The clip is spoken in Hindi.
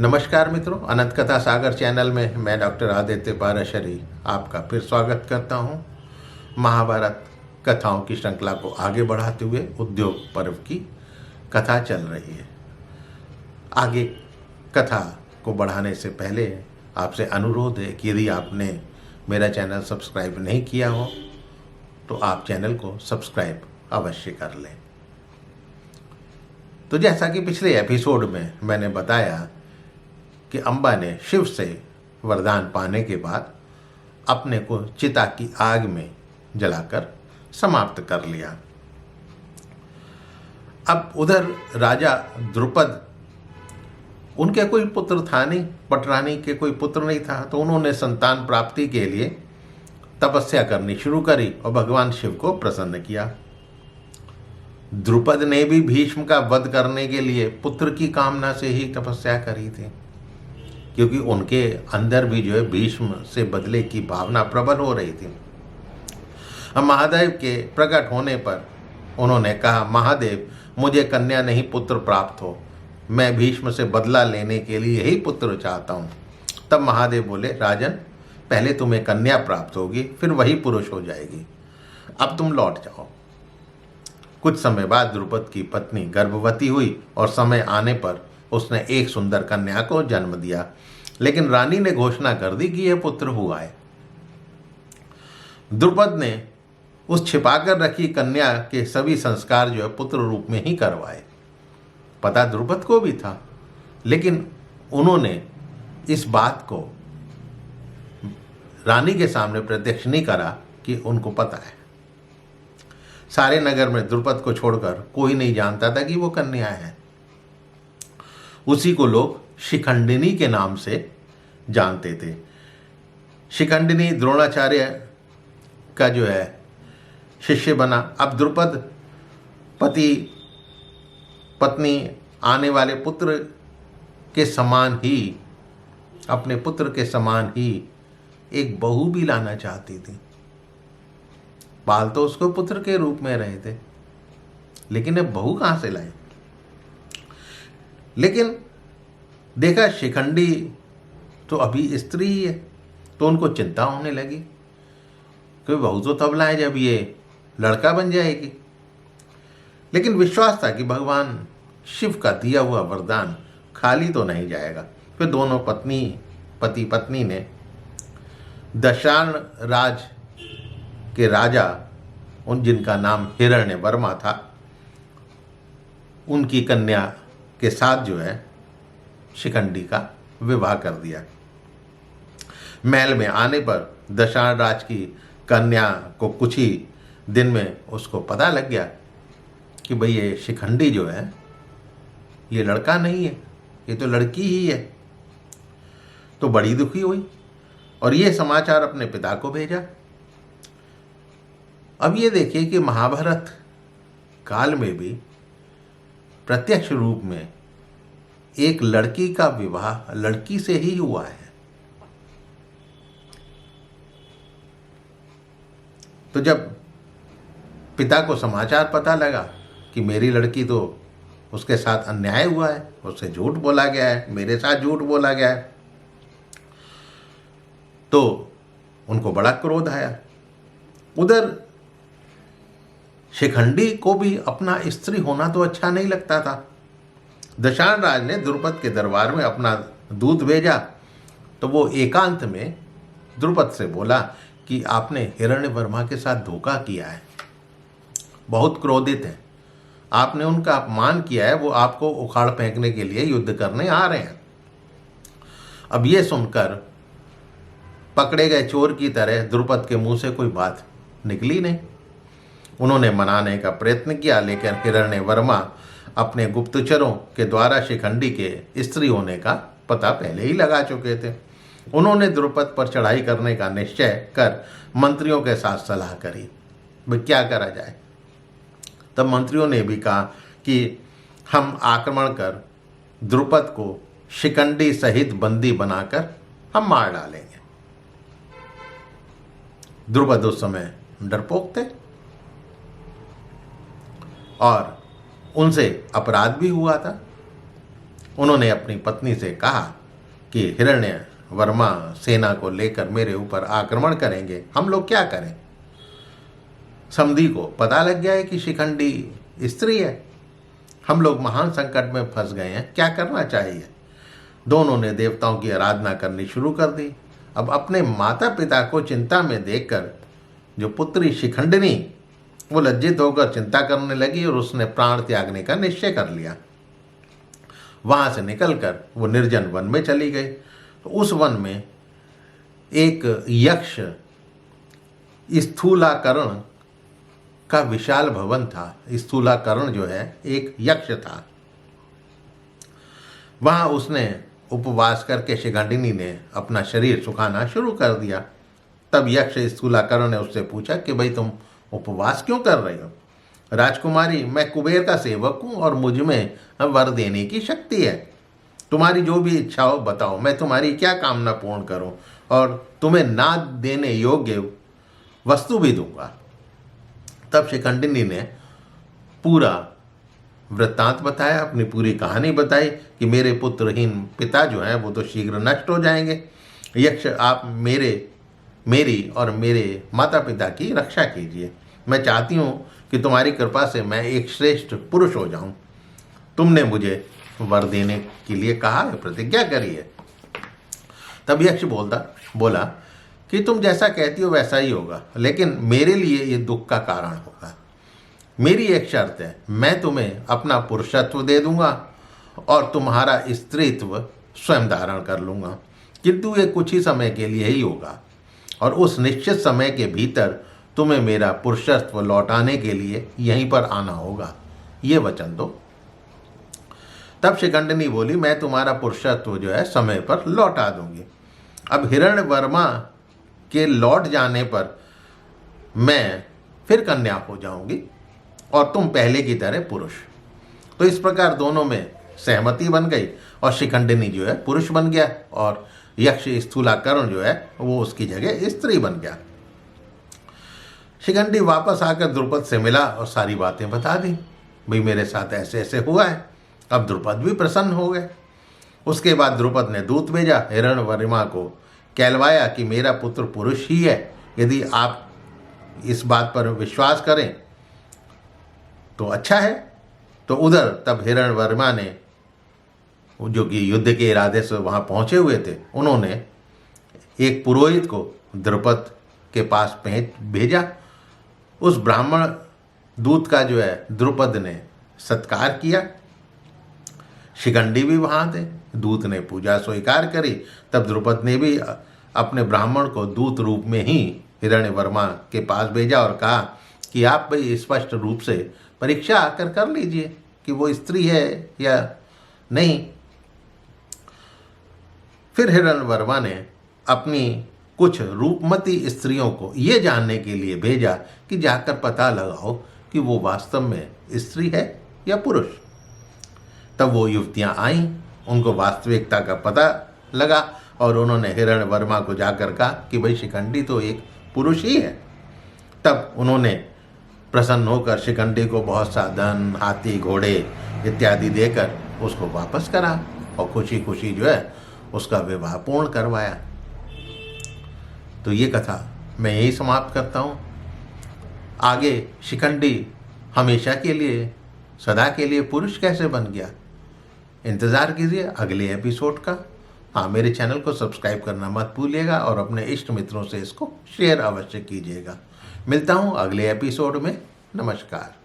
नमस्कार मित्रों, अनंत कथा सागर चैनल में मैं डॉक्टर आदित्य पाराशरी आपका फिर स्वागत करता हूं। महाभारत कथाओं की श्रृंखला को आगे बढ़ाते हुए उद्योग पर्व की कथा चल रही है। आगे कथा को बढ़ाने से पहले आपसे अनुरोध है कि यदि आपने मेरा चैनल सब्सक्राइब नहीं किया हो तो आप चैनल को सब्सक्राइब अवश्य कर लें। तो जैसा कि पिछले एपिसोड में मैंने बताया कि अंबा ने शिव से वरदान पाने के बाद अपने को चिता की आग में जलाकर समाप्त कर लिया। अब उधर राजा द्रुपद, उनके कोई पुत्र था नहीं, पटरानी के कोई पुत्र नहीं था, तो उन्होंने संतान प्राप्ति के लिए तपस्या करनी शुरू करी और भगवान शिव को प्रसन्न किया। द्रुपद ने भी भीष्म का वध करने के लिए पुत्र की कामना से ही तपस्या करी थी, क्योंकि उनके अंदर भी जो है भीष्म से बदले की भावना प्रबल हो रही थी। अब महादेव के प्रकट होने पर उन्होंने कहा, महादेव मुझे कन्या नहीं पुत्र प्राप्त हो, मैं भीष्म से बदला लेने के लिए ही पुत्र चाहता हूँ। तब महादेव बोले, राजन पहले तुम्हें कन्या प्राप्त होगी, फिर वही पुरुष हो जाएगी, अब तुम लौट जाओ। कुछ समय बाद द्रुपद की पत्नी गर्भवती हुई और समय आने पर उसने एक सुंदर कन्या को जन्म दिया, लेकिन रानी ने घोषणा कर दी कि यह पुत्र हुआ है। द्रुपद ने उस छिपाकर रखी कन्या के सभी संस्कार जो है पुत्र रूप में ही करवाए। पता द्रुपद को भी था, लेकिन उन्होंने इस बात को रानी के सामने प्रत्यक्ष नहीं करा कि उनको पता है। सारे नगर में द्रुपद को छोड़कर कोई नहीं जानता था कि वो कन्या है। उसी को लोग शिखंडिनी के नाम से जानते थे। शिखंडिनी द्रोणाचार्य का जो है शिष्य बना। अब द्रुपद पति पत्नी आने वाले पुत्र के समान ही, अपने पुत्र के समान ही एक बहू भी लाना चाहती थी। बाल तो उसको पुत्र के रूप में रहे थे, लेकिन अब बहू कहाँ से लाए। लेकिन देखा शिखंडी तो अभी स्त्री ही है, तो उनको चिंता होने लगी कि बहू तो तब लाए जब ये लड़का बन जाएगी। लेकिन विश्वास था कि भगवान शिव का दिया हुआ वरदान खाली तो नहीं जाएगा। फिर दोनों पति पत्नी ने दशार्ण राज के राजा, उन जिनका नाम हिरण्यवर्मा था, उनकी कन्या के साथ जो है शिखंडी का विवाह कर दिया। महल में आने पर दशार्ण राज की कन्या को कुछ ही दिन में उसको पता लग गया कि भाई ये शिखंडी जो है ये लड़का नहीं है, ये तो लड़की ही है। तो बड़ी दुखी हुई और ये समाचार अपने पिता को भेजा। अब ये देखिए कि महाभारत काल में भी प्रत्यक्ष रूप में एक लड़की का विवाह लड़की से ही हुआ है। तो जब पिता को समाचार पता लगा कि मेरी लड़की तो उसके साथ अन्याय हुआ है, उससे झूठ बोला गया है, मेरे साथ झूठ बोला गया है, तो उनको बड़ा क्रोध आया। उधर शिखंडी को भी अपना स्त्री होना तो अच्छा नहीं लगता था। दशार्ण राज ने द्रुपद के दरबार में अपना दूत भेजा, तो वो एकांत में द्रुपद से बोला कि आपने हिरण्यवर्मा के साथ धोखा किया है, बहुत क्रोधित है, आपने उनका अपमान किया है, वो आपको उखाड़ फेंकने के लिए युद्ध करने आ रहे हैं। अब ये सुनकर पकड़े गए चोर की तरह द्रुपद के मुंह से कोई बात निकली नहीं। उन्होंने मनाने का प्रयत्न किया, लेकिन हिरण्यवर्मा अपने गुप्तचरों के द्वारा शिखंडी के स्त्री होने का पता पहले ही लगा चुके थे। उन्होंने द्रुपद पर चढ़ाई करने का निश्चय कर मंत्रियों के साथ सलाह करी, भाई क्या करा जाए। तब मंत्रियों ने भी कहा कि हम आक्रमण कर द्रुपद को शिखंडी सहित बंदी बनाकर हम मार डालेंगे। द्रुपद उस समय डरपोक थे और उनसे अपराध भी हुआ था। उन्होंने अपनी पत्नी से कहा कि हिरण्य वर्मा सेना को लेकर मेरे ऊपर आक्रमण करेंगे, हम लोग क्या करें। समधी को पता लग गया है कि शिखंडी स्त्री है, हम लोग महान संकट में फंस गए हैं, क्या करना चाहिए। दोनों ने देवताओं की आराधना करनी शुरू कर दी। अब अपने माता पिता को चिंता में देखकर जो पुत्री शिखंडिनी वो लज्जित होकर चिंता करने लगी और उसने प्राण त्यागने का निश्चय कर लिया। वहां से निकलकर वो निर्जन वन में चली गई। तो उस वन में एक यक्ष स्थूलाकरण का विशाल भवन था। स्थूलाकरण जो है एक यक्ष था। वहां उसने उपवास करके शिखंडिनी ने अपना शरीर सुखाना शुरू कर दिया। तब यक्ष स्थूलाकरण ने उससे पूछा कि भाई तुम उपवास क्यों कर रही हो। राजकुमारी, मैं कुबेर का सेवक हूँ और मुझ में वर देने की शक्ति है। तुम्हारी जो भी इच्छा हो बताओ, मैं तुम्हारी क्या कामना पूर्ण करूं और तुम्हें ना देने योग्य वस्तु भी दूंगा। तब शिखंडिनी ने पूरा वृत्तांत बताया, अपनी पूरी कहानी बताई कि मेरे पुत्रहीन पिता जो हैं वो तो शीघ्र नष्ट हो जाएंगे। यक्ष, आप मेरी और मेरे माता पिता की रक्षा कीजिए। मैं चाहती हूँ कि तुम्हारी कृपा से मैं एक श्रेष्ठ पुरुष हो जाऊं। तुमने मुझे वर देने के लिए कहा है, प्रतिज्ञा करी है। तब यक्ष बोला कि तुम जैसा कहती हो वैसा ही होगा, लेकिन मेरे लिए ये दुख का कारण होगा। मेरी एक शर्त है, मैं तुम्हें अपना पुरुषत्व दे दूंगा और तुम्हारा स्त्रीत्व स्वयं धारण कर लूंगा, किंतु ये कुछ ही समय के लिए ही होगा और उस निश्चित समय के भीतर तुम्हें मेरा पुरुषत्व लौटाने के लिए यहीं पर आना होगा, ये वचन दो। तब शिखंडिनी बोली, मैं तुम्हारा पुरुषत्व जो है समय पर लौटा दूंगी। अब हिरण्यवर्मा के लौट जाने पर मैं फिर कन्या हो जाऊंगी और तुम पहले की तरह पुरुष। तो इस प्रकार दोनों में सहमति बन गई और शिखंडिनी जो है पुरुष बन गया और यक्ष स्थूलाकरण जो है वो उसकी जगह स्त्री बन गया। शिखंडी वापस आकर द्रुपद से मिला और सारी बातें बता दी, भाई मेरे साथ ऐसे ऐसे हुआ है। अब द्रुपद भी प्रसन्न हो गए। उसके बाद द्रुपद ने दूत भेजा, हिरण्यवर्मा को कहलवाया कि मेरा पुत्र पुरुष ही है, यदि आप इस बात पर विश्वास करें तो अच्छा है। तो उधर तब हिरण्यवर्मा ने जो कि युद्ध के इरादे से वहाँ पहुँचे हुए थे, उन्होंने एक पुरोहित को द्रुपद के पास भेजा। उस ब्राह्मण दूत का जो है द्रुपद ने सत्कार किया। शिखंडी भी वहाँ थे, दूत ने पूजा स्वीकार करी। तब द्रुपद ने भी अपने ब्राह्मण को दूत रूप में ही हिरण्यवर्मा के पास भेजा और कहा कि आप भाई स्पष्ट रूप से परीक्षा आकर कर लीजिए कि वो स्त्री है या नहीं। फिर हिरण्यवर्मा ने अपनी कुछ रूपमती स्त्रियों को ये जानने के लिए भेजा कि जाकर पता लगाओ कि वो वास्तव में स्त्री है या पुरुष। तब वो युवतियां आईं, उनको वास्तविकता का पता लगा और उन्होंने हिरण्यवर्मा को जाकर कहा कि भाई शिखंडी तो एक पुरुष ही है। तब उन्होंने प्रसन्न होकर शिखंडी को बहुत सा धन, हाथी, घोड़े इत्यादि देकर उसको वापस करा और खुशी खुशी जो है उसका विवाह पूर्ण करवाया। तो ये कथा मैं यही समाप्त करता हूँ। आगे शिखंडी हमेशा के लिए, सदा के लिए पुरुष कैसे बन गया, इंतज़ार कीजिए अगले एपिसोड का। हाँ, मेरे चैनल को सब्सक्राइब करना मत भूलिएगा और अपने इष्ट मित्रों से इसको शेयर अवश्य कीजिएगा। मिलता हूँ अगले एपिसोड में। नमस्कार।